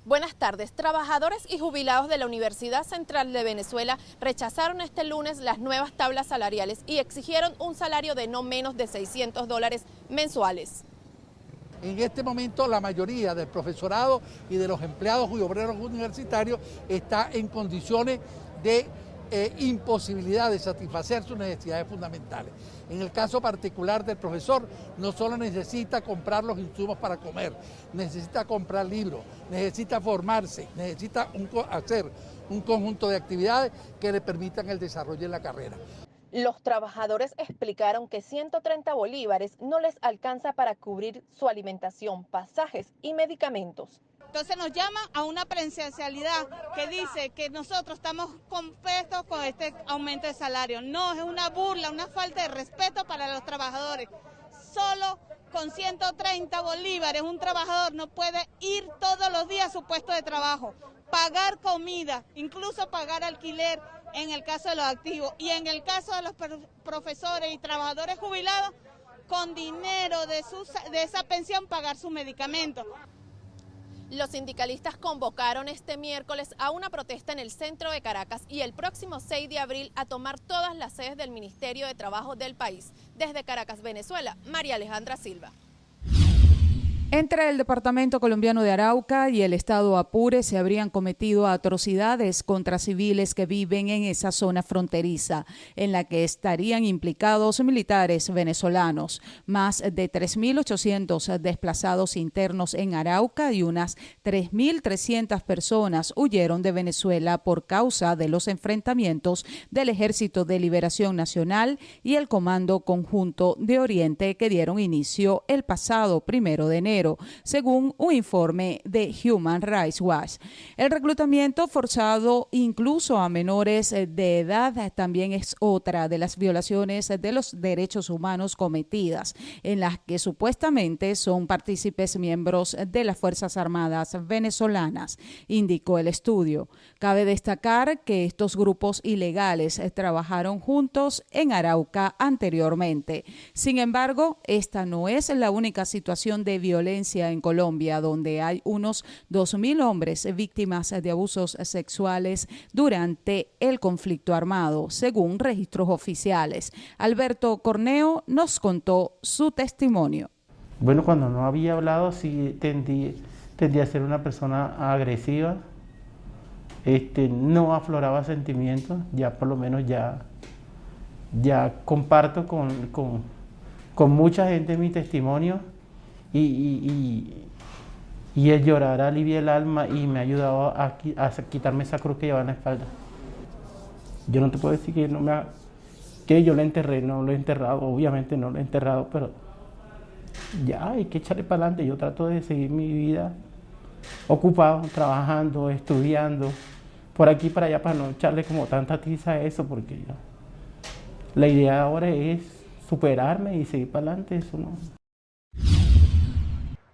Buenas tardes. Trabajadores y jubilados de la Universidad Central de Venezuela rechazaron este lunes las nuevas tablas salariales y exigieron un salario de no menos de $600 mensuales. En este momento la mayoría del profesorado y de los empleados y obreros universitarios está en condiciones de imposibilidad de satisfacer sus necesidades fundamentales. En el caso particular del profesor, no solo necesita comprar los insumos para comer, necesita comprar libros, necesita formarse, necesita hacer un conjunto de actividades que le permitan el desarrollo en la carrera. Los trabajadores explicaron que 130 bolívares no les alcanza para cubrir su alimentación, pasajes y medicamentos. Entonces nos llama a una presencialidad que dice que nosotros estamos contentos con este aumento de salario. No, es una burla, una falta de respeto para los trabajadores. Solo con 130 bolívares un trabajador no puede ir todos los días a su puesto de trabajo, pagar comida, incluso pagar alquiler en el caso de los activos. Y en el caso de los profesores y trabajadores jubilados, con dinero de esa pensión pagar sus medicamentos. Los sindicalistas convocaron este miércoles a una protesta en el centro de Caracas y el próximo 6 de abril a tomar todas las sedes del Ministerio de Trabajo del país. Desde Caracas, Venezuela, María Alejandra Silva. Entre el departamento colombiano de Arauca y el estado Apure se habrían cometido atrocidades contra civiles que viven en esa zona fronteriza, en la que estarían implicados militares venezolanos. Más de 3.800 desplazados internos en Arauca y unas 3.300 personas huyeron de Venezuela por causa de los enfrentamientos del Ejército de Liberación Nacional y el Comando Conjunto de Oriente que dieron inicio el pasado 1 de enero. Según un informe de Human Rights Watch. El reclutamiento forzado incluso a menores de edad también es otra de las violaciones de los derechos humanos cometidas, en las que supuestamente son partícipes miembros de las Fuerzas Armadas venezolanas, indicó el estudio. Cabe destacar que estos grupos ilegales trabajaron juntos en Arauca anteriormente. Sin embargo, esta no es la única situación de violencia en Colombia, donde hay unos 2.000 hombres víctimas de abusos sexuales durante el conflicto armado, según registros oficiales. Alberto Corneo nos contó su testimonio. Bueno, cuando no había hablado, sí tendía a ser una persona agresiva, no afloraba sentimientos, ya por lo menos ya comparto con mucha gente mi testimonio. Y el llorar alivia el alma y me ha ayudado a quitarme esa cruz que lleva en la espalda. Yo no te puedo decir que yo lo enterré, no lo he enterrado, obviamente no lo he enterrado, pero ya hay que echarle para adelante. Yo trato de seguir mi vida ocupado, trabajando, estudiando, por aquí y para allá, para no echarle como tanta tiza a eso, porque la idea ahora es superarme y seguir para adelante, eso no.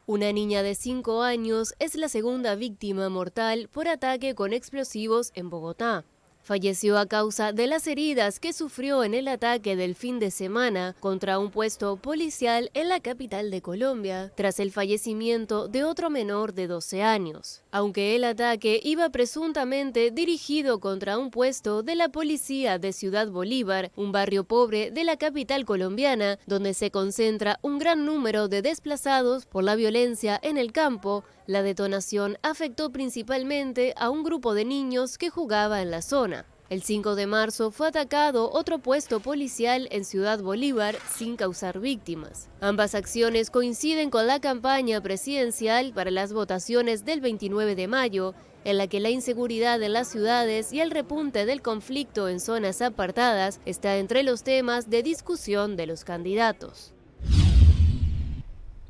Una niña de 5 años es la segunda víctima mortal por ataque con explosivos en Bogotá. Falleció a causa de las heridas que sufrió en el ataque del fin de semana contra un puesto policial en la capital de Colombia, tras el fallecimiento de otro menor de 12 años. Aunque el ataque iba presuntamente dirigido contra un puesto de la policía de Ciudad Bolívar, un barrio pobre de la capital colombiana, donde se concentra un gran número de desplazados por la violencia en el campo, la detonación afectó principalmente a un grupo de niños que jugaba en la zona. El 5 de marzo fue atacado otro puesto policial en Ciudad Bolívar sin causar víctimas. Ambas acciones coinciden con la campaña presidencial para las votaciones del 29 de mayo, en la que la inseguridad en las ciudades y el repunte del conflicto en zonas apartadas está entre los temas de discusión de los candidatos.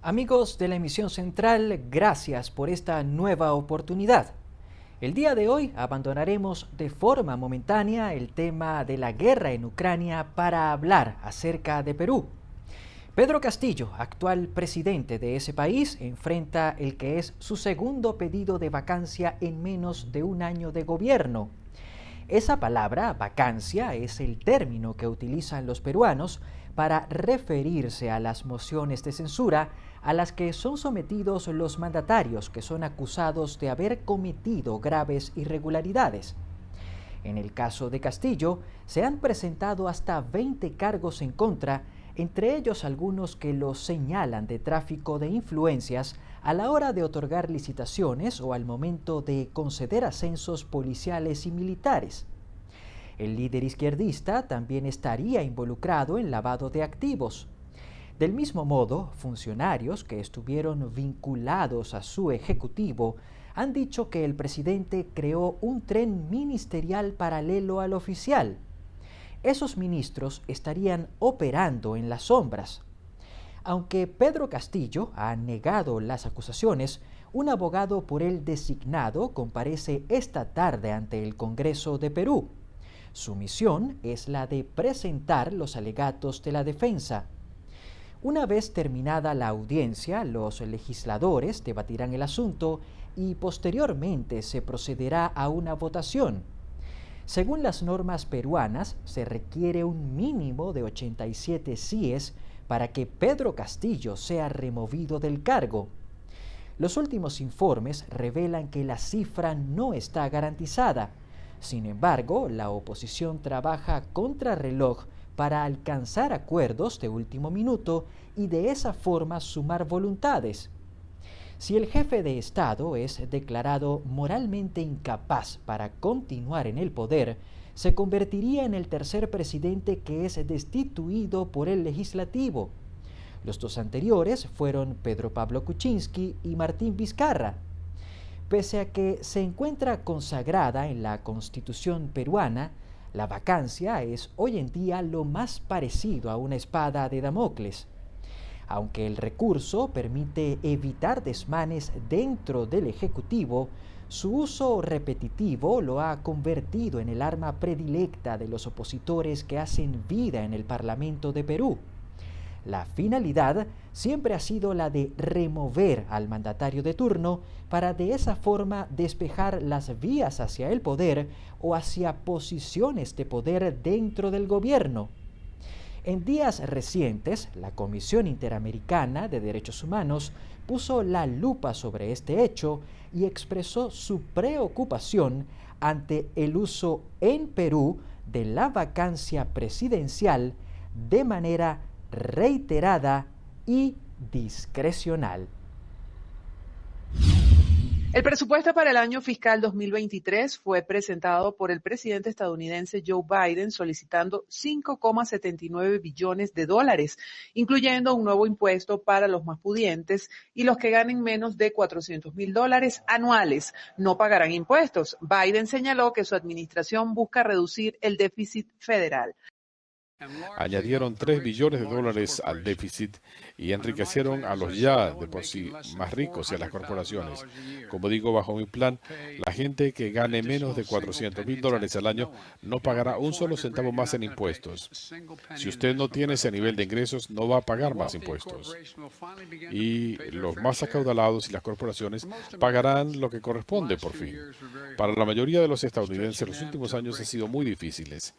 Amigos de la emisión central, gracias por esta nueva oportunidad. El día de hoy abandonaremos de forma momentánea el tema de la guerra en Ucrania para hablar acerca de Perú. Pedro Castillo, actual presidente de ese país, enfrenta el que es su segundo pedido de vacancia en menos de un año de gobierno. Esa palabra, vacancia, es el término que utilizan los peruanos para referirse a las mociones de censura a las que son sometidos los mandatarios que son acusados de haber cometido graves irregularidades. En el caso de Castillo, se han presentado hasta 20 cargos en contra, entre ellos algunos que lo señalan de tráfico de influencias a la hora de otorgar licitaciones o al momento de conceder ascensos policiales y militares. El líder izquierdista también estaría involucrado en lavado de activos. Del mismo modo, funcionarios que estuvieron vinculados a su ejecutivo han dicho que el presidente creó un tren ministerial paralelo al oficial. Esos ministros estarían operando en las sombras. Aunque Pedro Castillo ha negado las acusaciones, un abogado por él designado comparece esta tarde ante el Congreso de Perú. Su misión es la de presentar los alegatos de la defensa. Una vez terminada la audiencia, los legisladores debatirán el asunto y posteriormente se procederá a una votación. Según las normas peruanas, se requiere un mínimo de 87 síes para que Pedro Castillo sea removido del cargo. Los últimos informes revelan que la cifra no está garantizada. Sin embargo, la oposición trabaja contrarreloj para alcanzar acuerdos de último minuto y de esa forma sumar voluntades. Si el jefe de Estado es declarado moralmente incapaz para continuar en el poder, se convertiría en el tercer presidente que es destituido por el legislativo. Los dos anteriores fueron Pedro Pablo Kuczynski y Martín Vizcarra. Pese a que se encuentra consagrada en la Constitución peruana, la vacancia es hoy en día lo más parecido a una espada de Damocles. Aunque el recurso permite evitar desmanes dentro del Ejecutivo, su uso repetitivo lo ha convertido en el arma predilecta de los opositores que hacen vida en el Parlamento de Perú. La finalidad siempre ha sido la de remover al mandatario de turno para de esa forma despejar las vías hacia el poder o hacia posiciones de poder dentro del gobierno. En días recientes, la Comisión Interamericana de Derechos Humanos puso la lupa sobre este hecho y expresó su preocupación ante el uso en Perú de la vacancia presidencial de manera reiterada y discrecional. El presupuesto para el año fiscal 2023 fue presentado por el presidente estadounidense Joe Biden solicitando $5,79 billones, incluyendo un nuevo impuesto para los más pudientes y los que ganen menos de $400,000 anuales. No pagarán impuestos. Biden señaló que su administración busca reducir el déficit federal. Añadieron $3 billones al déficit y enriquecieron a los ya de por sí más ricos y a las corporaciones. Como digo, bajo mi plan, la gente que gane menos de $400,000 al año no pagará un solo centavo más en impuestos. Si usted no tiene ese nivel de ingresos, no va a pagar más impuestos. Y los más acaudalados y las corporaciones pagarán lo que corresponde por fin. Para la mayoría de los estadounidenses, los últimos años han sido muy difíciles,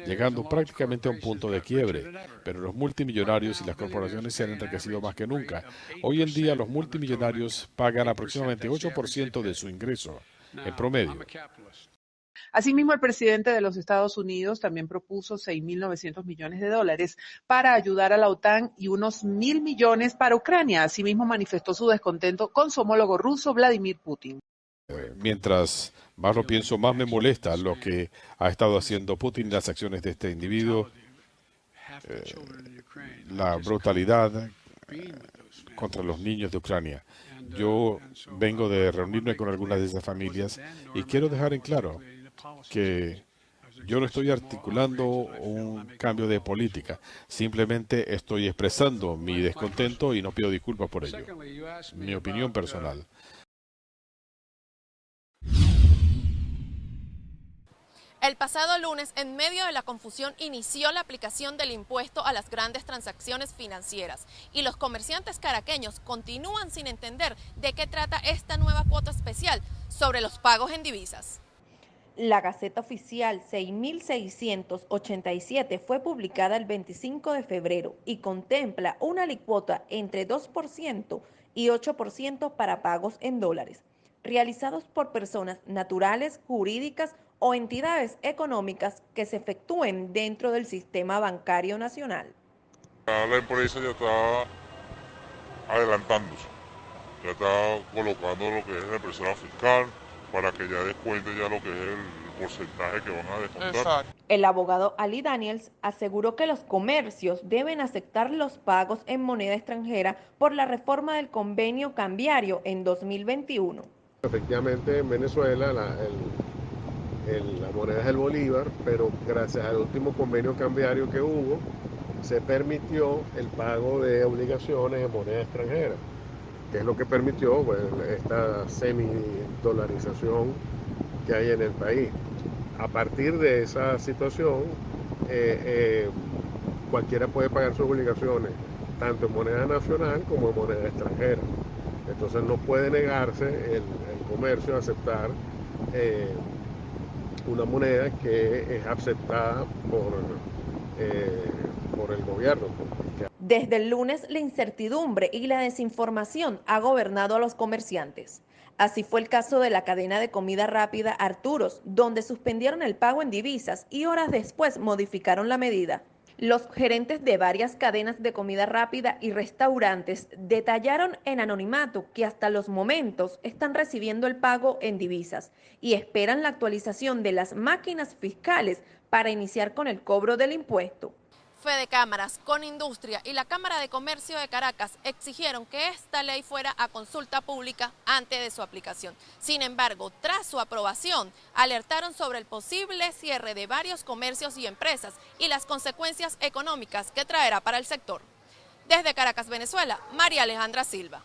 llegando prácticamente a un punto de quiebre, pero los multimillonarios y las corporaciones se han enriquecido más que nunca. Hoy en día los multimillonarios pagan aproximadamente 8% de su ingreso en promedio. Asimismo, el presidente de los Estados Unidos también propuso $6.900 millones para ayudar a la OTAN y unos 1.000 millones para Ucrania. Asimismo, manifestó su descontento con su homólogo ruso, Vladimir Putin. Mientras más lo pienso, más me molesta lo que ha estado haciendo Putin, las acciones de este individuo, la brutalidad contra los niños de Ucrania. Yo vengo de reunirme con algunas de esas familias y quiero dejar en claro que yo no estoy articulando un cambio de política, simplemente estoy expresando mi descontento y no pido disculpas por ello. Mi opinión personal. El pasado lunes, en medio de la confusión, inició la aplicación del impuesto a las grandes transacciones financieras y los comerciantes caraqueños continúan sin entender de qué trata esta nueva cuota especial sobre los pagos en divisas. La Gaceta Oficial 6687 fue publicada el 25 de febrero y contempla una alícuota entre 2% y 8% para pagos en dólares, realizados por personas naturales, jurídicas o entidades económicas que se efectúen dentro del sistema bancario nacional. La empresa ya está adelantándose, ya está colocando lo que es la impresora fiscal para que ya descuente ya lo que es el porcentaje que van a descontar. Exacto. El abogado Ali Daniels aseguró que los comercios deben aceptar los pagos en moneda extranjera por la reforma del convenio cambiario en 2021. Efectivamente en Venezuela la moneda es el bolívar, pero gracias al último convenio cambiario que hubo, se permitió el pago de obligaciones en moneda extranjera, que es lo que permitió esta semidolarización que hay en el país. A partir de esa situación, cualquiera puede pagar sus obligaciones, tanto en moneda nacional como en moneda extranjera. Entonces no puede negarse el comercio a aceptar una moneda que es aceptada por el gobierno. Desde el lunes, la incertidumbre y la desinformación ha gobernado a los comerciantes. Así fue el caso de la cadena de comida rápida Arturos, donde suspendieron el pago en divisas y horas después modificaron la medida. Los gerentes de varias cadenas de comida rápida y restaurantes detallaron en anonimato que hasta los momentos están recibiendo el pago en divisas y esperan la actualización de las máquinas fiscales para iniciar con el cobro del impuesto. Fede Cámaras, Conindustria y la Cámara de Comercio de Caracas exigieron que esta ley fuera a consulta pública antes de su aplicación. Sin embargo, tras su aprobación, alertaron sobre el posible cierre de varios comercios y empresas y las consecuencias económicas que traerá para el sector. Desde Caracas, Venezuela, María Alejandra Silva.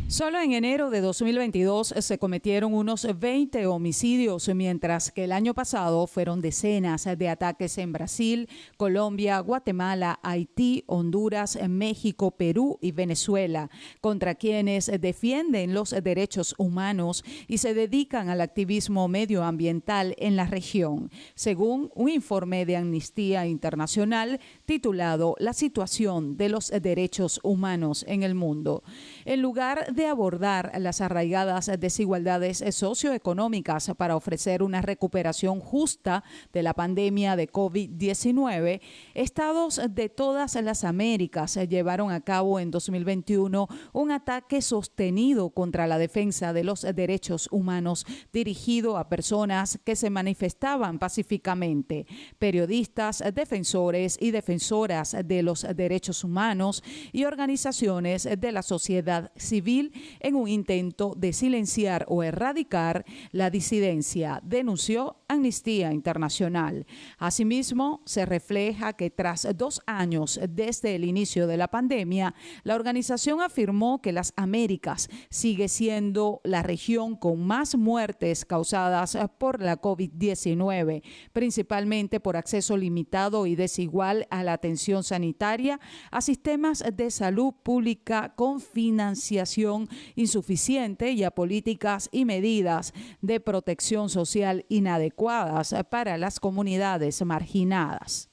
Solo en enero de 2022 se cometieron unos 20 homicidios, mientras que el año pasado fueron decenas de ataques en Brasil, Colombia, Guatemala, Haití, Honduras, México, Perú y Venezuela, contra quienes defienden los derechos humanos y se dedican al activismo medioambiental en la región, según un informe de Amnistía Internacional titulado La situación de los derechos humanos en el mundo. En lugar de abordar las arraigadas desigualdades socioeconómicas para ofrecer una recuperación justa de la pandemia de COVID-19, estados de todas las Américas llevaron a cabo en 2021 un ataque sostenido contra la defensa de los derechos humanos dirigido a personas que se manifestaban pacíficamente, periodistas, defensores y defensoras de los derechos humanos y organizaciones de la sociedad civil en un intento de silenciar o erradicar la disidencia, denunció Amnistía Internacional. Asimismo, se refleja que tras 2 años desde el inicio de la pandemia, la organización afirmó que las Américas sigue siendo la región con más muertes causadas por la COVID-19, principalmente por acceso limitado y desigual a la atención sanitaria, a sistemas de salud pública con financiación insuficiente y a políticas y medidas de protección social inadecuadas para las comunidades marginadas.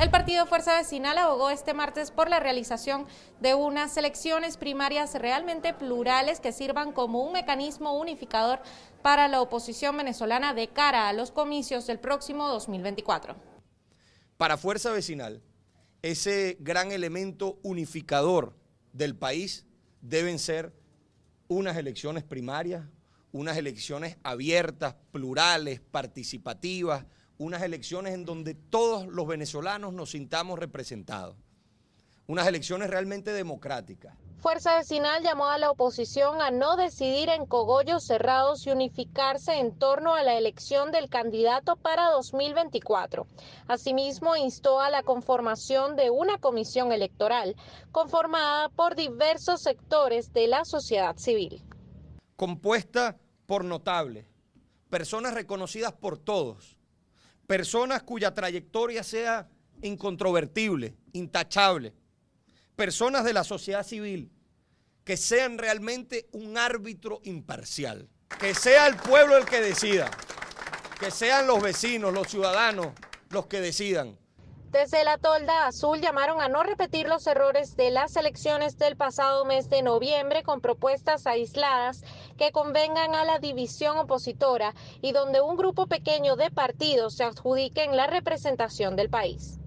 El partido Fuerza Vecinal abogó este martes por la realización de unas elecciones primarias realmente plurales que sirvan como un mecanismo unificador para la oposición venezolana de cara a los comicios del próximo 2024. Para Fuerza Vecinal, ese gran elemento unificador del país deben ser unas elecciones primarias, unas elecciones abiertas, plurales, participativas, unas elecciones en donde todos los venezolanos nos sintamos representados, unas elecciones realmente democráticas. Fuerza Vecinal llamó a la oposición a no decidir en cogollos cerrados y unificarse en torno a la elección del candidato para 2024. Asimismo, instó a la conformación de una comisión electoral conformada por diversos sectores de la sociedad civil. Compuesta por notables, personas reconocidas por todos, personas cuya trayectoria sea incontrovertible, intachable, personas de la sociedad civil que sean realmente un árbitro imparcial. Que sea el pueblo el que decida, que sean los vecinos, los ciudadanos los que decidan. Desde la tolda azul llamaron a no repetir los errores de las elecciones del pasado mes de noviembre con propuestas aisladas que convengan a la división opositora y donde un grupo pequeño de partidos se adjudiquen la representación del país.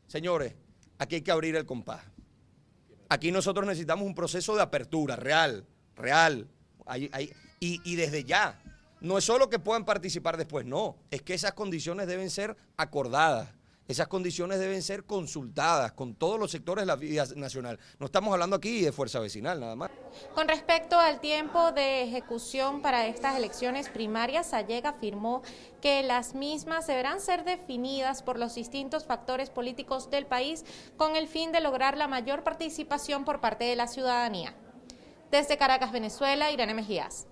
Señores, aquí hay que abrir el compás. Aquí nosotros necesitamos un proceso de apertura real. Y desde ya. No es solo que puedan participar después, no. Es que esas condiciones deben ser acordadas. Esas condiciones deben ser consultadas con todos los sectores de la vida nacional. No estamos hablando aquí de fuerza vecinal, nada más. Con respecto al tiempo de ejecución para estas elecciones primarias, Sallega afirmó que las mismas deberán ser definidas por los distintos factores políticos del país con el fin de lograr la mayor participación por parte de la ciudadanía. Desde Caracas, Venezuela, Irene Mejías.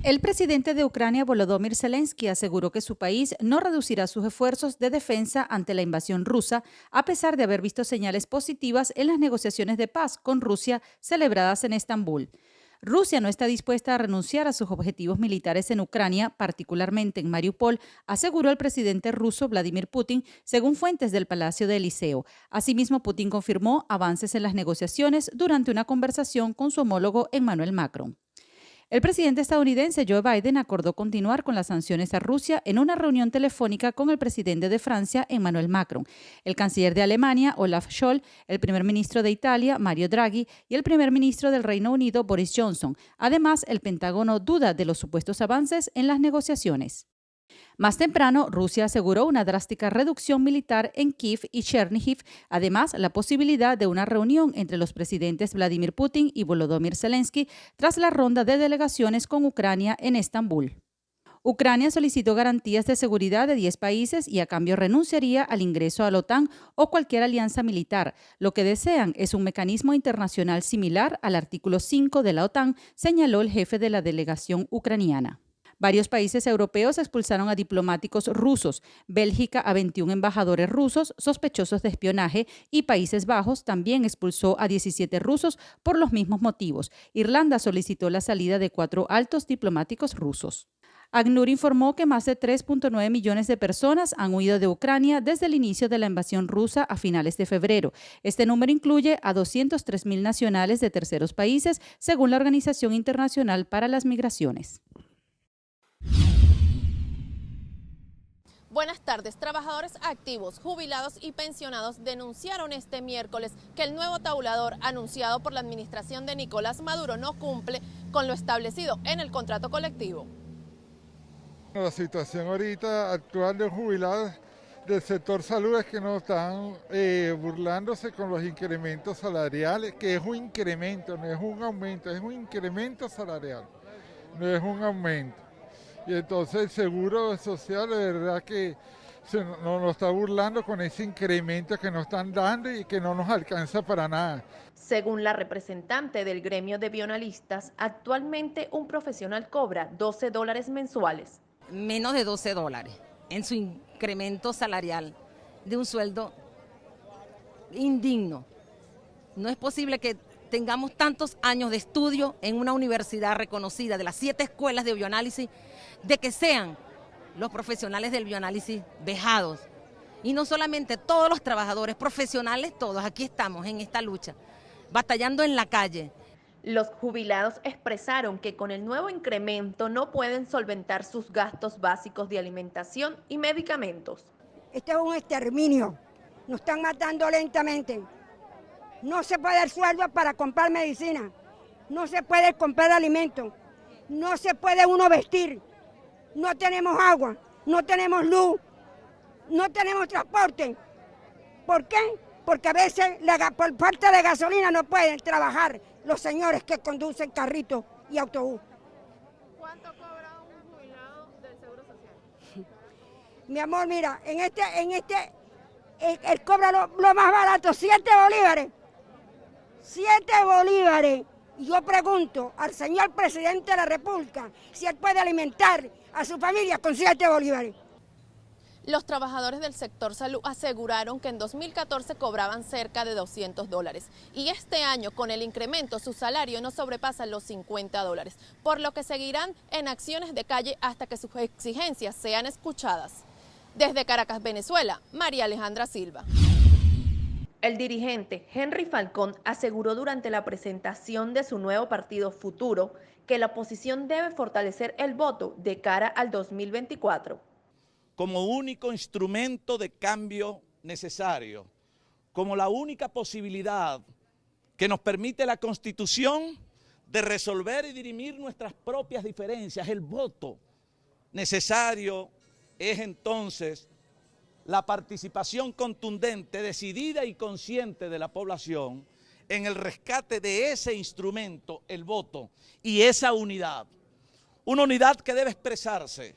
El presidente de Ucrania, Volodymyr Zelensky, aseguró que su país no reducirá sus esfuerzos de defensa ante la invasión rusa, a pesar de haber visto señales positivas en las negociaciones de paz con Rusia celebradas en Estambul. Rusia no está dispuesta a renunciar a sus objetivos militares en Ucrania, particularmente en Mariupol, aseguró el presidente ruso Vladimir Putin, según fuentes del Palacio de Eliseo. Asimismo, Putin confirmó avances en las negociaciones durante una conversación con su homólogo Emmanuel Macron. El presidente estadounidense Joe Biden acordó continuar con las sanciones a Rusia en una reunión telefónica con el presidente de Francia, Emmanuel Macron, el canciller de Alemania, Olaf Scholz, el primer ministro de Italia, Mario Draghi, y el primer ministro del Reino Unido, Boris Johnson. Además, el Pentágono duda de los supuestos avances en las negociaciones. Más temprano, Rusia aseguró una drástica reducción militar en Kiev y Chernihiv, además la posibilidad de una reunión entre los presidentes Vladimir Putin y Volodymyr Zelensky tras la ronda de delegaciones con Ucrania en Estambul. Ucrania solicitó garantías de seguridad de 10 países y a cambio renunciaría al ingreso a la OTAN o cualquier alianza militar. Lo que desean es un mecanismo internacional similar al artículo 5 de la OTAN, señaló el jefe de la delegación ucraniana. Varios países europeos expulsaron a diplomáticos rusos, Bélgica a 21 embajadores rusos sospechosos de espionaje y Países Bajos también expulsó a 17 rusos por los mismos motivos. Irlanda solicitó la salida de 4 altos diplomáticos rusos. ACNUR informó que más de 3.9 millones de personas han huido de Ucrania desde el inicio de la invasión rusa a finales de febrero. Este número incluye a 203.000 nacionales de terceros países, según la Organización Internacional para las Migraciones. Buenas tardes. Trabajadores activos, jubilados y pensionados denunciaron este miércoles que el nuevo tabulador anunciado por la administración de Nicolás Maduro no cumple con lo establecido en el contrato colectivo. La situación ahorita actual de jubilados del sector salud es que no están burlándose con los incrementos salariales, que es un incremento, no es un aumento, es un incremento salarial, no es un aumento. Y entonces el Seguro Social de verdad que nos está burlando con ese incremento que nos están dando y que no nos alcanza para nada. Según la representante del gremio de bioanalistas, actualmente un profesional cobra $12 mensuales. Menos de $12 en su incremento salarial de un sueldo indigno. No es posible que tengamos tantos años de estudio en una universidad reconocida de las 7 escuelas de bioanálisis, de que sean los profesionales del bioanálisis vejados. Y no solamente todos los trabajadores profesionales, todos aquí estamos en esta lucha, batallando en la calle. Los jubilados expresaron que con el nuevo incremento no pueden solventar sus gastos básicos de alimentación y medicamentos. Este es un exterminio, nos están matando lentamente. No se puede dar sueldo para comprar medicina, no se puede comprar alimentos, no se puede uno vestir, no tenemos agua, no tenemos luz, no tenemos transporte. ¿Por qué? Porque a veces por falta de gasolina no pueden trabajar los señores que conducen carritos y autobús. ¿Cuánto cobra un jubilado del Seguro Social? Mi amor, mira, él cobra lo más barato, 7 bolívares. 7 bolívares. Y yo pregunto al señor presidente de la República si él puede alimentar a su familia con 7 bolívares. Los trabajadores del sector salud aseguraron que en 2014 cobraban cerca de $200 y este año con el incremento su salario no sobrepasa los $50, por lo que seguirán en acciones de calle hasta que sus exigencias sean escuchadas. Desde Caracas, Venezuela, María Alejandra Silva. El dirigente Henry Falcón aseguró durante la presentación de su nuevo partido Futuro que la oposición debe fortalecer el voto de cara al 2024. Como único instrumento de cambio necesario, como la única posibilidad que nos permite la Constitución de resolver y dirimir nuestras propias diferencias, el voto necesario es entonces la participación contundente, decidida y consciente de la población en el rescate de ese instrumento, el voto, y esa unidad. Una unidad que debe expresarse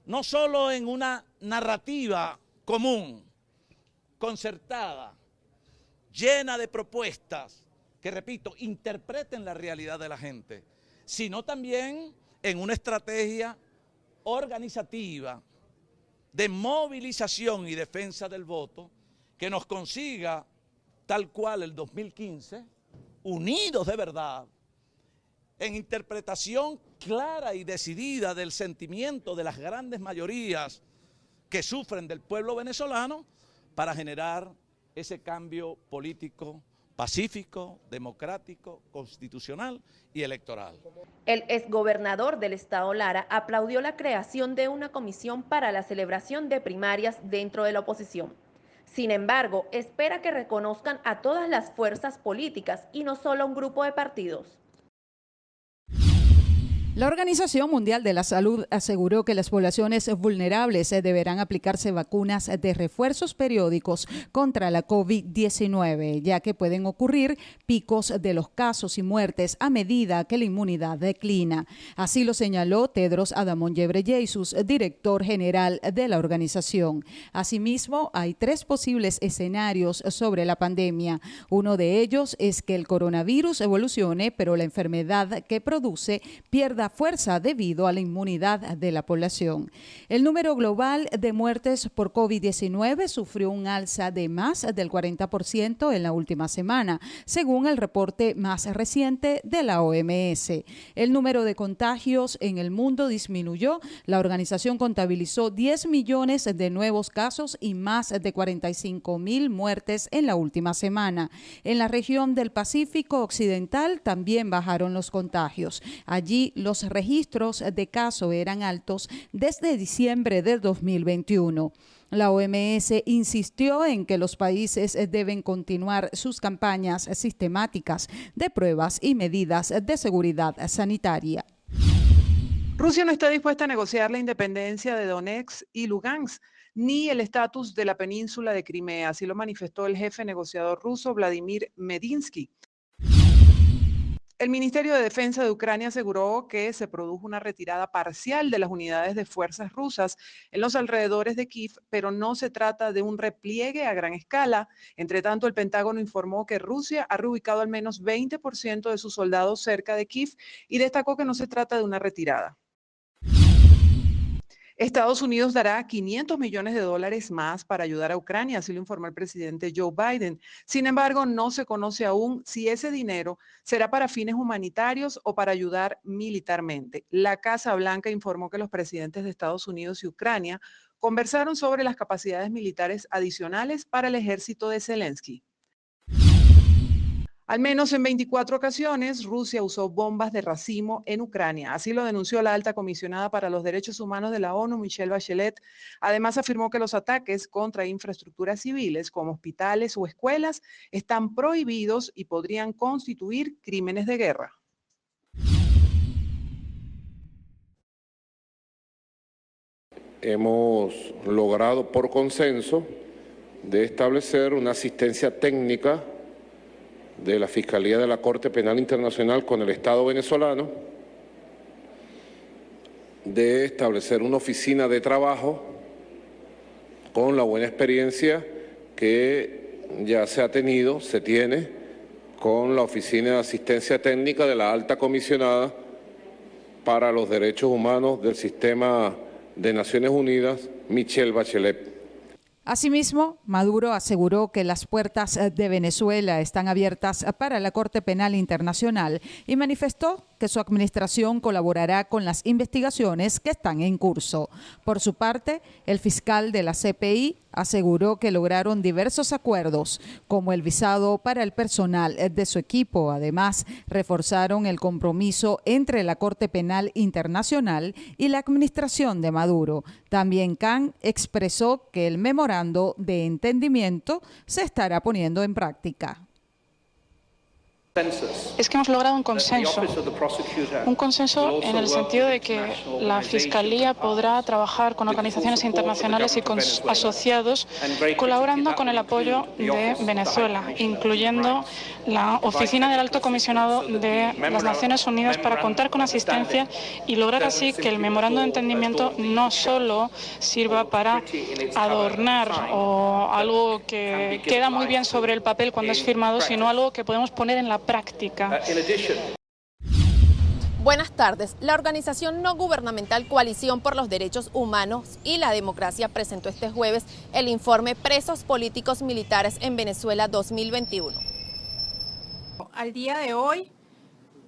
no solo en una narrativa común, concertada, llena de propuestas que, repito, interpreten la realidad de la gente, sino también en una estrategia organizativa de movilización y defensa del voto que nos consiga, tal cual el 2015, unidos de verdad, en interpretación clara y decidida del sentimiento de las grandes mayorías que sufren del pueblo venezolano para generar ese cambio político pacífico, democrático, constitucional y electoral. El exgobernador del estado Lara aplaudió la creación de una comisión para la celebración de primarias dentro de la oposición. Sin embargo, espera que reconozcan a todas las fuerzas políticas y no solo a un grupo de partidos. La Organización Mundial de la Salud aseguró que las poblaciones vulnerables deberán aplicarse vacunas de refuerzos periódicos contra la COVID-19, ya que pueden ocurrir picos de los casos y muertes a medida que la inmunidad declina. Así lo señaló Tedros Adhanom Ghebreyesus, director general de la organización. Asimismo, hay 3 posibles escenarios sobre la pandemia. Uno de ellos es que el coronavirus evolucione, pero la enfermedad que produce pierda fuerza debido a la inmunidad de la población. El número global de muertes por COVID-19 sufrió un alza de más del 40% en la última semana, según el reporte más reciente de la OMS. El número de contagios en el mundo disminuyó. La organización contabilizó 10 millones de nuevos casos y más de 45,000 muertes en la última semana. En la región del Pacífico Occidental también bajaron los contagios. Allí los registros de casos eran altos desde diciembre de 2021. La OMS insistió en que los países deben continuar sus campañas sistemáticas de pruebas y medidas de seguridad sanitaria. Rusia no está dispuesta a negociar la independencia de Donetsk y Lugansk, ni el estatus de la península de Crimea, así lo manifestó el jefe negociador ruso Vladimir Medinsky. El Ministerio de Defensa de Ucrania aseguró que se produjo una retirada parcial de las unidades de fuerzas rusas en los alrededores de Kiev, pero no se trata de un repliegue a gran escala. Entre tanto, el Pentágono informó que Rusia ha reubicado al menos 20% de sus soldados cerca de Kiev y destacó que no se trata de una retirada. Estados Unidos dará $500 millones más para ayudar a Ucrania, así lo informó el presidente Joe Biden. Sin embargo, no se conoce aún si ese dinero será para fines humanitarios o para ayudar militarmente. La Casa Blanca informó que los presidentes de Estados Unidos y Ucrania conversaron sobre las capacidades militares adicionales para el ejército de Zelensky. Al menos en 24 ocasiones, Rusia usó bombas de racimo en Ucrania. Así lo denunció la alta comisionada para los derechos humanos de la ONU, Michelle Bachelet. Además, afirmó que los ataques contra infraestructuras civiles, como hospitales o escuelas, están prohibidos y podrían constituir crímenes de guerra. Hemos logrado por consenso de establecer una asistencia técnica de la Fiscalía de la Corte Penal Internacional con el Estado venezolano, de establecer una oficina de trabajo con la buena experiencia que ya se tiene con la Oficina de Asistencia Técnica de la Alta Comisionada para los Derechos Humanos del Sistema de Naciones Unidas Michelle Bachelet. Asimismo, Maduro aseguró que las puertas de Venezuela están abiertas para la Corte Penal Internacional y manifestó que su administración colaborará con las investigaciones que están en curso. Por su parte, el fiscal de la CPI aseguró que lograron diversos acuerdos, como el visado para el personal de su equipo. Además, reforzaron el compromiso entre la Corte Penal Internacional y la administración de Maduro. También Khan expresó que el memorando de entendimiento se estará poniendo en práctica. Es que hemos logrado un consenso en el sentido de que la Fiscalía podrá trabajar con organizaciones internacionales y con asociados colaborando con el apoyo de Venezuela, incluyendo la Oficina del Alto Comisionado de las Naciones Unidas para contar con asistencia y lograr así que el memorando de entendimiento no solo sirva para adornar o algo que queda muy bien sobre el papel cuando es firmado, sino algo que podemos poner en la práctica. Buenas tardes. La organización no gubernamental Coalición por los Derechos Humanos y la Democracia presentó este jueves el informe Presos Políticos Militares en Venezuela 2021. Al día de hoy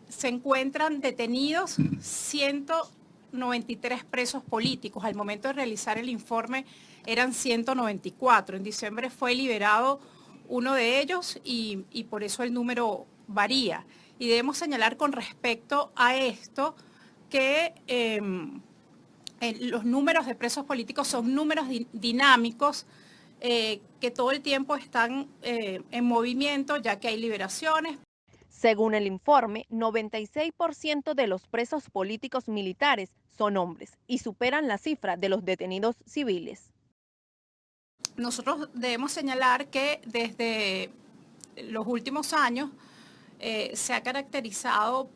se encuentran detenidos 193 presos políticos. Al momento de realizar el informe eran 194. En diciembre fue liberado uno de ellos y por eso el número varía. Y debemos señalar con respecto a esto que los números de presos políticos son números dinámicos que todo el tiempo están en movimiento, ya que hay liberaciones. Según el informe, 96% de los presos políticos militares son hombres y superan la cifra de los detenidos civiles. Nosotros debemos señalar que desde los últimos años se ha caracterizado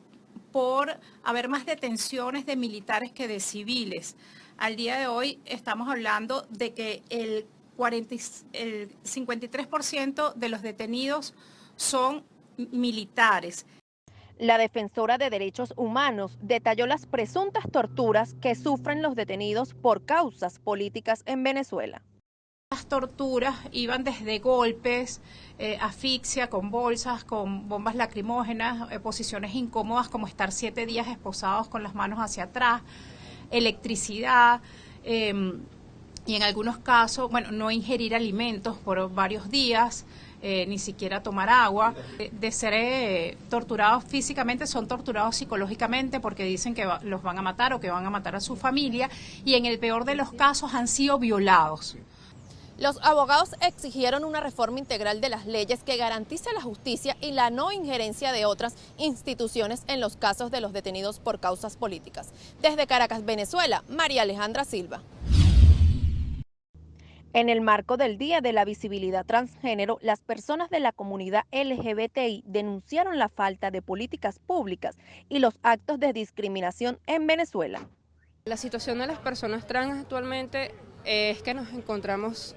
por haber más detenciones de militares que de civiles. Al día de hoy estamos hablando de que el 53% de los detenidos son militares. La defensora de derechos humanos detalló las presuntas torturas que sufren los detenidos por causas políticas en Venezuela. Las torturas iban desde golpes, asfixia con bolsas, con bombas lacrimógenas, posiciones incómodas como estar 7 días esposados con las manos hacia atrás, electricidad y en algunos casos, no ingerir alimentos por varios días, ni siquiera tomar agua. De ser torturados físicamente, son torturados psicológicamente porque dicen que los van a matar o que van a matar a su familia, y en el peor de los casos han sido violados. Los abogados exigieron una reforma integral de las leyes que garantice la justicia y la no injerencia de otras instituciones en los casos de los detenidos por causas políticas. Desde Caracas, Venezuela, María Alejandra Silva. En el marco del Día de la Visibilidad Transgénero, las personas de la comunidad LGBTI denunciaron la falta de políticas públicas y los actos de discriminación en Venezuela. La situación de las personas trans actualmente es que nos encontramos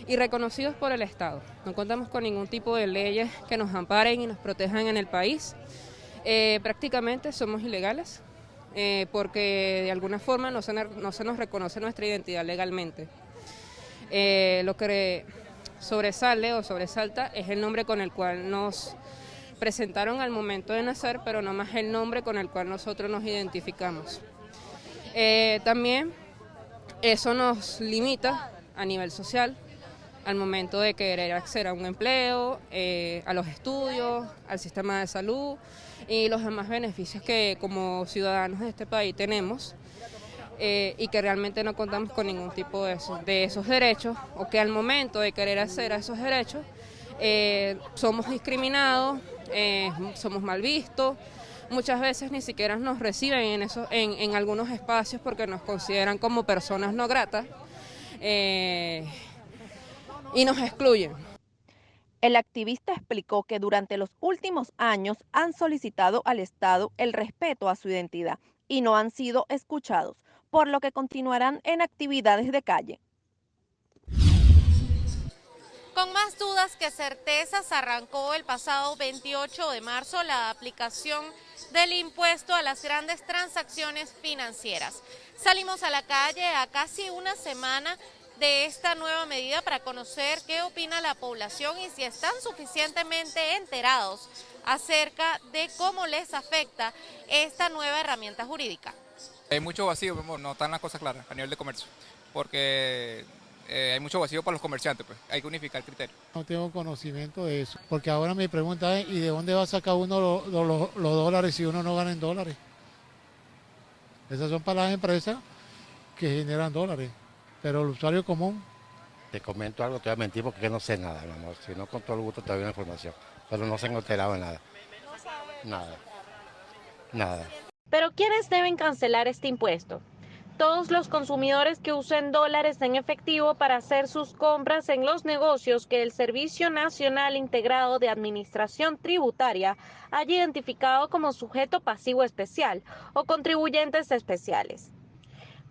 irreconocidos por el Estado. No contamos con ningún tipo de leyes que nos amparen y nos protejan en el país. Prácticamente somos ilegales porque de alguna forma no se nos reconoce nuestra identidad legalmente. Lo que sobresale o sobresalta es el nombre con el cual nos presentaron al momento de nacer, pero no más el nombre con el cual nosotros nos identificamos. También eso nos limita a nivel social al momento de querer acceder a un empleo, a los estudios, al sistema de salud y los demás beneficios que como ciudadanos de este país tenemos y que realmente no contamos con ningún tipo de esos derechos, o que al momento de querer acceder a esos derechos somos discriminados, somos mal vistos. Muchas veces ni siquiera nos reciben en algunos espacios porque nos consideran como personas no gratas y nos excluyen. El activista explicó que durante los últimos años han solicitado al Estado el respeto a su identidad y no han sido escuchados, por lo que continuarán en actividades de calle. Con más dudas que certezas, arrancó el pasado 28 de marzo la aplicación del impuesto a las grandes transacciones financieras. Salimos a la calle a casi una semana de esta nueva medida para conocer qué opina la población y si están suficientemente enterados acerca de cómo les afecta esta nueva herramienta jurídica. Hay mucho vacío, no están las cosas claras a nivel de comercio, porque hay mucho vacío para los comerciantes, pues hay que unificar el criterio. No tengo conocimiento de eso, porque ahora mi pregunta es, ¿y de dónde va a sacar uno los dólares si uno no gana en dólares? Esas son para las empresas que generan dólares, pero el usuario común... Te comento algo, te voy a mentir porque no sé nada, mi amor, si no con todo el gusto te doy una información, pero no se han enterado de nada. Nada. Pero ¿quiénes deben cancelar este impuesto? Todos los consumidores que usen dólares en efectivo para hacer sus compras en los negocios que el Servicio Nacional Integrado de Administración Tributaria haya identificado como sujeto pasivo especial o contribuyentes especiales.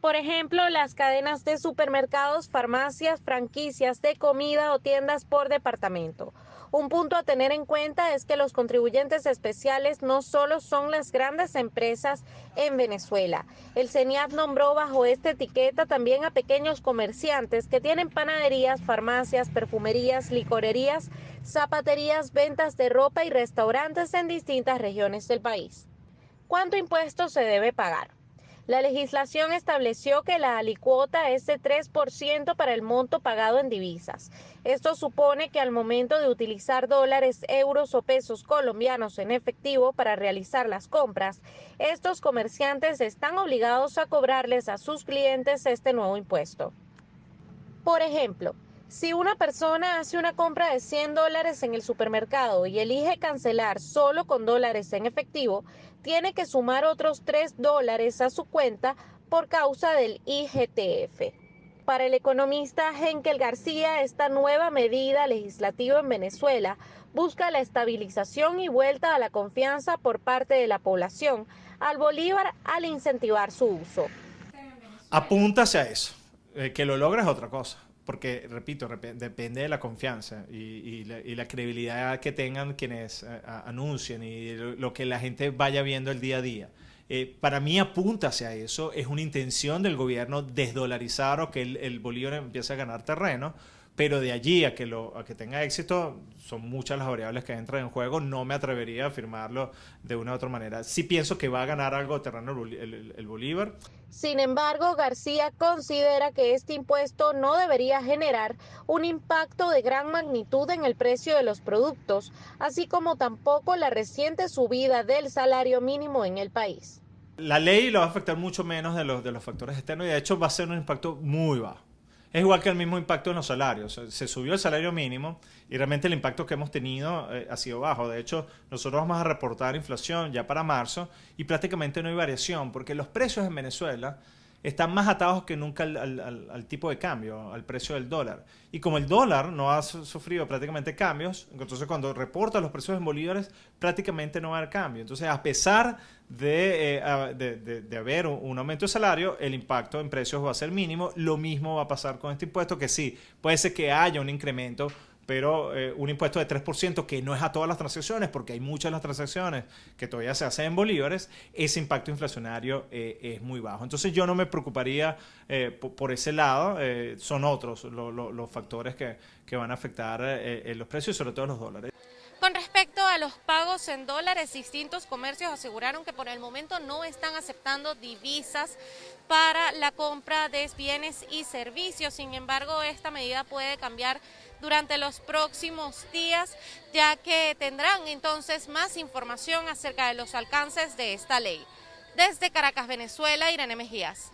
Por ejemplo, las cadenas de supermercados, farmacias, franquicias de comida o tiendas por departamento. Un punto a tener en cuenta es que los contribuyentes especiales no solo son las grandes empresas en Venezuela. El CENIAT nombró bajo esta etiqueta también a pequeños comerciantes que tienen panaderías, farmacias, perfumerías, licorerías, zapaterías, ventas de ropa y restaurantes en distintas regiones del país. ¿Cuánto impuesto se debe pagar? La legislación estableció que la alicuota es de 3% para el monto pagado en divisas. Esto supone que al momento de utilizar dólares, euros o pesos colombianos en efectivo para realizar las compras, estos comerciantes están obligados a cobrarles a sus clientes este nuevo impuesto. Por ejemplo, si una persona hace una compra de $100 en el supermercado y elige cancelar solo con dólares en efectivo, tiene que sumar otros $3 a su cuenta por causa del IGTF. Para el economista Henkel García, esta nueva medida legislativa en Venezuela busca la estabilización y vuelta a la confianza por parte de la población al bolívar al incentivar su uso. Apunta hacia eso, que lo logra es otra cosa. Porque, repito, depende de la confianza y la credibilidad que tengan quienes anuncien y lo que la gente vaya viendo el día a día. Para mí apunta hacia eso, es una intención del gobierno desdolarizar o que el bolívar empiece a ganar terreno, pero de allí a que tenga éxito son muchas las variables que entran en juego, no me atrevería a afirmarlo de una u otra manera. Sí pienso que va a ganar algo de terreno el bolívar. Sin embargo, García considera que este impuesto no debería generar un impacto de gran magnitud en el precio de los productos, así como tampoco la reciente subida del salario mínimo en el país. La ley lo va a afectar mucho menos de los factores externos y de hecho va a ser un impacto muy bajo. Es igual que el mismo impacto en los salarios. Se subió el salario mínimo y realmente el impacto que hemos tenido ha sido bajo. De hecho, nosotros vamos a reportar inflación ya para marzo y prácticamente no hay variación porque los precios en Venezuela están más atados que nunca al tipo de cambio, al precio del dólar. Y como el dólar no ha sufrido prácticamente cambios, entonces cuando reporta los precios en bolívares, prácticamente no va a haber cambio. Entonces, a pesar de haber un aumento de salario, el impacto en precios va a ser mínimo. Lo mismo va a pasar con este impuesto, que sí, puede ser que haya un incremento, pero un impuesto de 3% que no es a todas las transacciones, porque hay muchas de las transacciones que todavía se hacen en bolívares, ese impacto inflacionario es muy bajo. Entonces yo no me preocuparía por ese lado, son otros los factores que van a afectar los precios y sobre todo los dólares. Con respecto a los pagos en dólares, distintos comercios aseguraron que por el momento no están aceptando divisas para la compra de bienes y servicios. Sin embargo, esta medida puede cambiar durante los próximos días, ya que tendrán entonces más información acerca de los alcances de esta ley. Desde Caracas, Venezuela, Irene Mejías.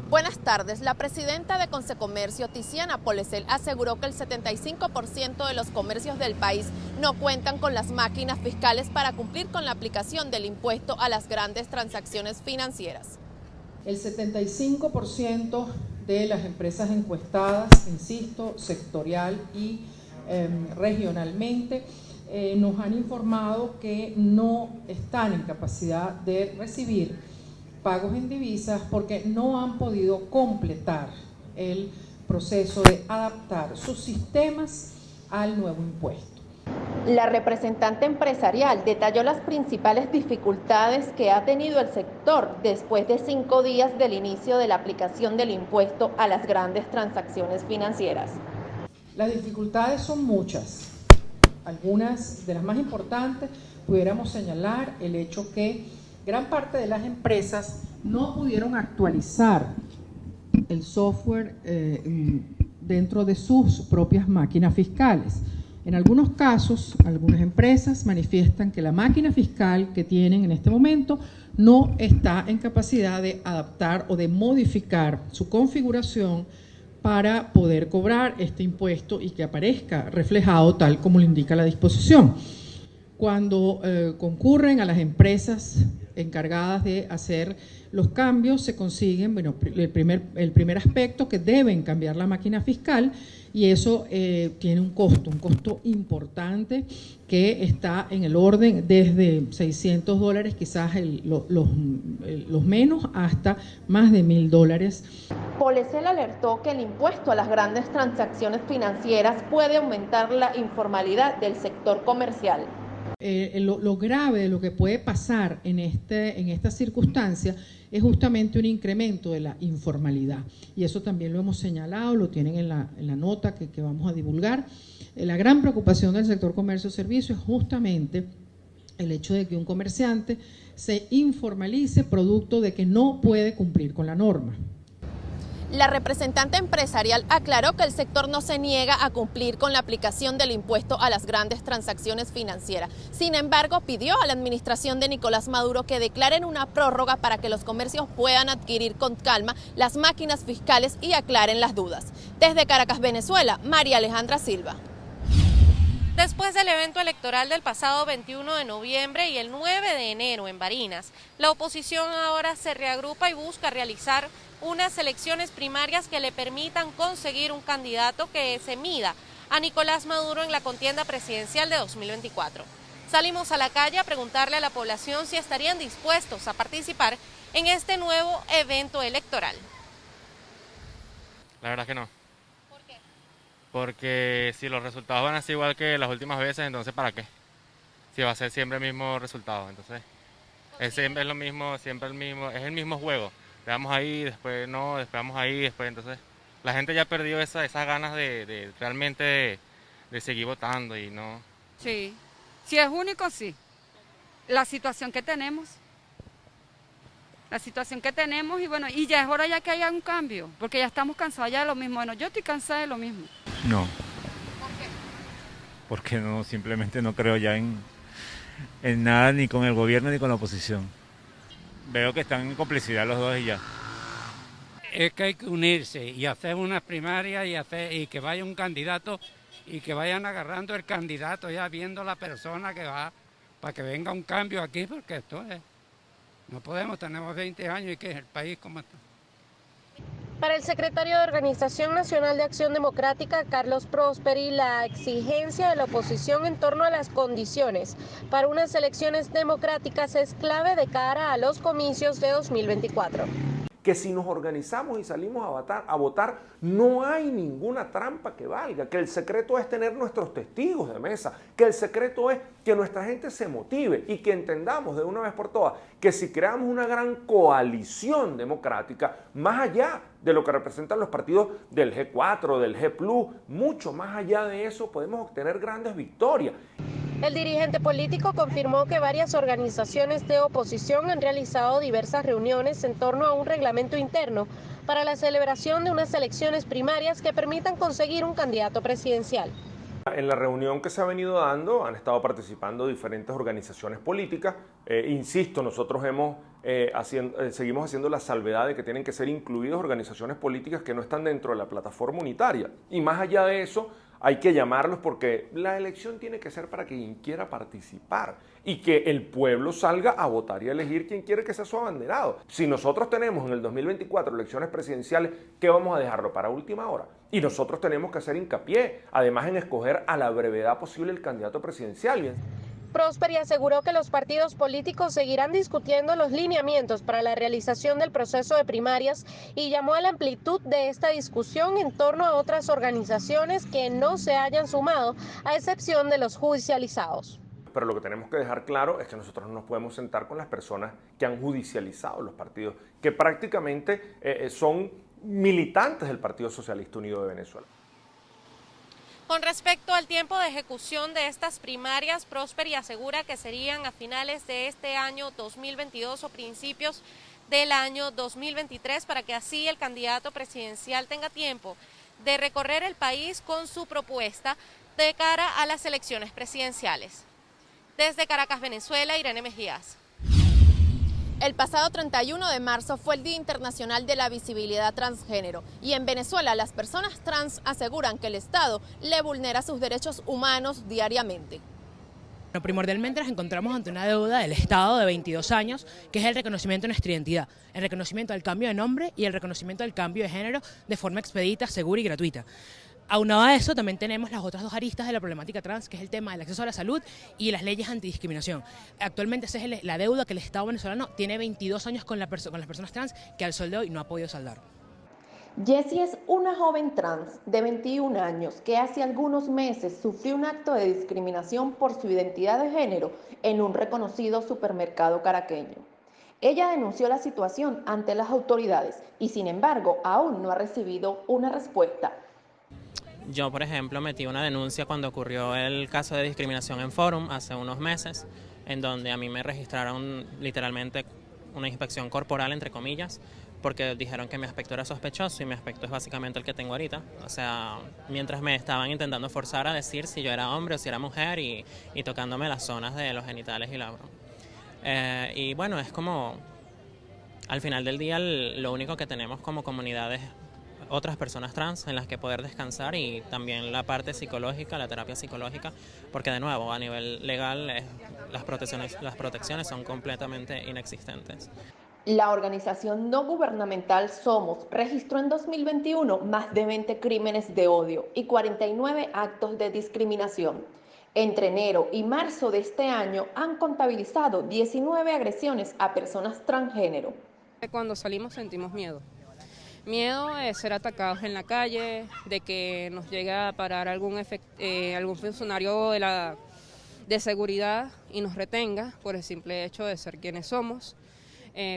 Buenas tardes. La presidenta de Consecomercio, Tiziana Polesel, aseguró que el 75% de los comercios del país no cuentan con las máquinas fiscales para cumplir con la aplicación del impuesto a las grandes transacciones financieras. El 75% de las empresas encuestadas, insisto, sectorial y regionalmente, nos han informado que no están en capacidad de recibir pagos en divisas porque no han podido completar el proceso de adaptar sus sistemas al nuevo impuesto. La representante empresarial detalló las principales dificultades que ha tenido el sector después de 5 días del inicio de la aplicación del impuesto a las grandes transacciones financieras. Las dificultades son muchas. Algunas de las más importantes pudiéramos señalar el hecho que gran parte de las empresas no pudieron actualizar el software dentro de sus propias máquinas fiscales. En algunos casos, algunas empresas manifiestan que la máquina fiscal que tienen en este momento no está en capacidad de adaptar o de modificar su configuración para poder cobrar este impuesto y que aparezca reflejado tal como lo indica la disposición. Cuando concurren a las empresas encargadas de hacer los cambios, se consiguen, bueno, el primer aspecto, que deben cambiar la máquina fiscal, y eso tiene un costo importante que está en el orden desde $600, quizás los menos, hasta más de $1.000. Polecel alertó que el impuesto a las grandes transacciones financieras puede aumentar la informalidad del sector comercial. Lo grave de lo que puede pasar en esta circunstancia es justamente un incremento de la informalidad, y eso también lo hemos señalado, lo tienen en la nota que vamos a divulgar. La gran preocupación del sector comercio y servicio es justamente el hecho de que un comerciante se informalice producto de que no puede cumplir con la norma. La representante empresarial aclaró que el sector no se niega a cumplir con la aplicación del impuesto a las grandes transacciones financieras. Sin embargo, pidió a la administración de Nicolás Maduro que declaren una prórroga para que los comercios puedan adquirir con calma las máquinas fiscales y aclaren las dudas. Desde Caracas, Venezuela, María Alejandra Silva. Después del evento electoral del pasado 21 de noviembre y el 9 de enero en Barinas, la oposición ahora se reagrupa y busca realizar unas elecciones primarias que le permitan conseguir un candidato que se mida a Nicolás Maduro en la contienda presidencial de 2024. Salimos a la calle a preguntarle a la población si estarían dispuestos a participar en este nuevo evento electoral. La verdad que no. ¿Por qué? Porque si los resultados van a ser igual que las últimas veces, entonces ¿para qué? Si va a ser siempre el mismo resultado, entonces siempre es lo mismo, siempre el mismo, es el mismo juego. Le damos ahí, después no, después vamos ahí, después entonces la gente ya perdió esas ganas de realmente de seguir votando y no. Sí, si es único, sí. La situación que tenemos y bueno, y ya es hora ya que haya un cambio, porque ya estamos cansados ya de lo mismo. Bueno, yo estoy cansada de lo mismo. No. ¿Por qué? Porque no, simplemente no creo ya en nada, ni con el gobierno ni con la oposición. Veo que están en complicidad los dos y ya. Es que hay que unirse y hacer unas primarias y que vaya un candidato y que vayan agarrando el candidato ya viendo la persona que va para que venga un cambio aquí, porque esto es, no podemos, tenemos 20 años y que es el país como está. Para el secretario de Organización Nacional de Acción Democrática, Carlos Prosperi, la exigencia de la oposición en torno a las condiciones para unas elecciones democráticas es clave de cara a los comicios de 2024. Que si nos organizamos y salimos a votar, no hay ninguna trampa que valga, que el secreto es tener nuestros testigos de mesa, que el secreto es que nuestra gente se motive y que entendamos de una vez por todas que si creamos una gran coalición democrática, más allá de lo que representan los partidos del G4, del G+, mucho más allá de eso podemos obtener grandes victorias. El dirigente político confirmó que varias organizaciones de oposición han realizado diversas reuniones en torno a un reglamento interno para la celebración de unas elecciones primarias que permitan conseguir un candidato presidencial. En la reunión que se ha venido dando han estado participando diferentes organizaciones políticas. Insisto, nosotros seguimos haciendo la salvedad de que tienen que ser incluidas organizaciones políticas que no están dentro de la plataforma unitaria. Y más allá de eso, hay que llamarlos porque la elección tiene que ser para quien quiera participar y que el pueblo salga a votar y a elegir quien quiere que sea su abanderado. Si nosotros tenemos en el 2024 elecciones presidenciales, ¿qué vamos a dejarlo para última hora? Y nosotros tenemos que hacer hincapié, además, en escoger a la brevedad posible el candidato presidencial. Prosperi aseguró que los partidos políticos seguirán discutiendo los lineamientos para la realización del proceso de primarias y llamó a la amplitud de esta discusión en torno a otras organizaciones que no se hayan sumado, a excepción de los judicializados. Pero lo que tenemos que dejar claro es que nosotros no nos podemos sentar con las personas que han judicializado los partidos, que prácticamente son militantes del Partido Socialista Unido de Venezuela. Con respecto al tiempo de ejecución de estas primarias, Prosperi asegura que serían a finales de este año 2022 o principios del año 2023, para que así el candidato presidencial tenga tiempo de recorrer el país con su propuesta de cara a las elecciones presidenciales. Desde Caracas, Venezuela, Irene Mejías. El pasado 31 de marzo fue el Día Internacional de la Visibilidad Transgénero y en Venezuela las personas trans aseguran que el Estado le vulnera sus derechos humanos diariamente. Primordialmente nos encontramos ante una deuda del Estado de 22 años, que es el reconocimiento de nuestra identidad, el reconocimiento del cambio de nombre y el reconocimiento del cambio de género de forma expedita, segura y gratuita. Aunado a eso, también tenemos las otras dos aristas de la problemática trans, que es el tema del acceso a la salud y las leyes antidiscriminación. Actualmente esa es la deuda que el Estado venezolano tiene 22 años con las personas trans, que al sol de hoy no ha podido saldar. Jessie es una joven trans de 21 años que hace algunos meses sufrió un acto de discriminación por su identidad de género en un reconocido supermercado caraqueño. Ella denunció la situación ante las autoridades y, sin embargo, aún no ha recibido una respuesta. Yo, por ejemplo, metí una denuncia cuando ocurrió el caso de discriminación en Forum hace unos meses, en donde a mí me registraron literalmente una inspección corporal, entre comillas, porque dijeron que mi aspecto era sospechoso y mi aspecto es básicamente el que tengo ahorita. O sea, mientras me estaban intentando forzar a decir si yo era hombre o si era mujer y tocándome las zonas de los genitales y la broma. Y bueno, es como, al final del día, lo único que tenemos como comunidad es otras personas trans en las que poder descansar y también la parte psicológica, la terapia psicológica, porque de nuevo a nivel legal las protecciones son completamente inexistentes. La organización no gubernamental Somos registró en 2021 más de 20 crímenes de odio y 49 actos de discriminación. Entre enero y marzo de este año han contabilizado 19 agresiones a personas transgénero. Cuando salimos sentimos miedo. Miedo de ser atacados en la calle, de que nos llegue a parar algún funcionario de seguridad y nos retenga por el simple hecho de ser quienes somos,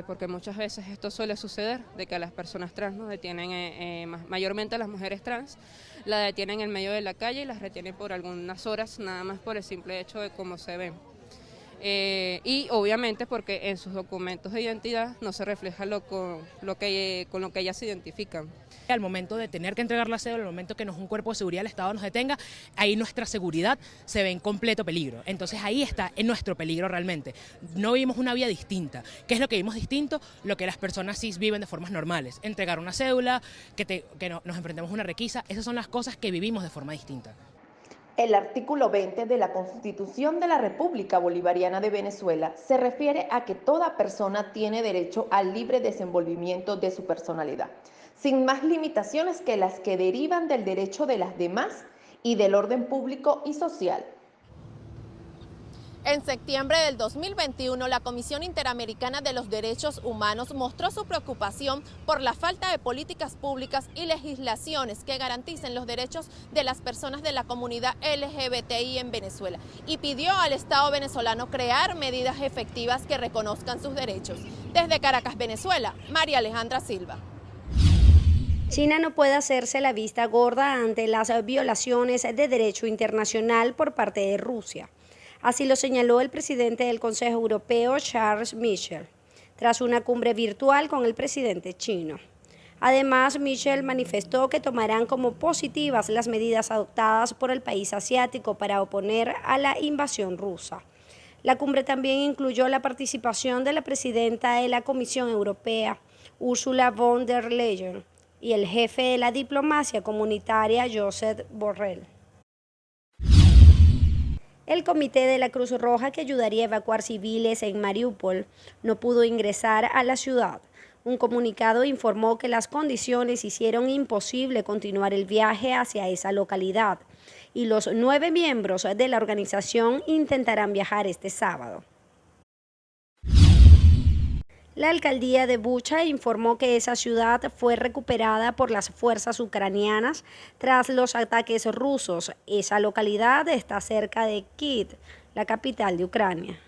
porque muchas veces esto suele suceder, de que a las personas trans nos detienen, mayormente a las mujeres trans, la detienen en medio de la calle y las retienen por algunas horas, nada más por el simple hecho de cómo se ven. Y obviamente porque en sus documentos de identidad no se refleja con lo que ellas se identifican. Al momento de tener que entregar la cédula, al momento que un cuerpo de seguridad del Estado nos detenga, ahí nuestra seguridad se ve en completo peligro. Entonces ahí está en nuestro peligro realmente. No vivimos una vida distinta. ¿Qué es lo que vivimos distinto? Lo que las personas cis viven de formas normales. Entregar una cédula, que nos enfrentemos a una requisa, esas son las cosas que vivimos de forma distinta. El artículo 20 de la Constitución de la República Bolivariana de Venezuela se refiere a que toda persona tiene derecho al libre desenvolvimiento de su personalidad, sin más limitaciones que las que derivan del derecho de las demás y del orden público y social. En septiembre del 2021, la Comisión Interamericana de los Derechos Humanos mostró su preocupación por la falta de políticas públicas y legislaciones que garanticen los derechos de las personas de la comunidad LGBTI en Venezuela y pidió al Estado venezolano crear medidas efectivas que reconozcan sus derechos. Desde Caracas, Venezuela, María Alejandra Silva. China no puede hacerse la vista gorda ante las violaciones de derecho internacional por parte de Rusia. Así lo señaló el presidente del Consejo Europeo, Charles Michel, tras una cumbre virtual con el presidente chino. Además, Michel manifestó que tomarán como positivas las medidas adoptadas por el país asiático para oponer a la invasión rusa. La cumbre también incluyó la participación de la presidenta de la Comisión Europea, Ursula von der Leyen, y el jefe de la diplomacia comunitaria, Josep Borrell. El comité de la Cruz Roja que ayudaría a evacuar civiles en Mariupol no pudo ingresar a la ciudad, Un comunicado informó que las condiciones hicieron imposible continuar el viaje hacia esa localidad y los 9 miembros de la organización intentarán viajar este sábado. La alcaldía de Bucha informó que esa ciudad fue recuperada por las fuerzas ucranianas tras los ataques rusos. Esa localidad está cerca de Kiev, la capital de Ucrania.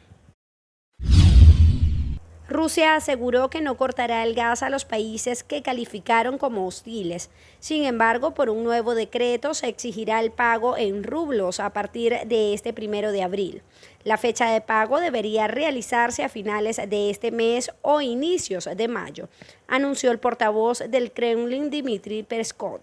Rusia aseguró que no cortará el gas a los países que calificaron como hostiles. Sin embargo, por un nuevo decreto se exigirá el pago en rublos a partir de este 1 de abril. La fecha de pago debería realizarse a finales de este mes o inicios de mayo, anunció el portavoz del Kremlin, Dmitry Peskov.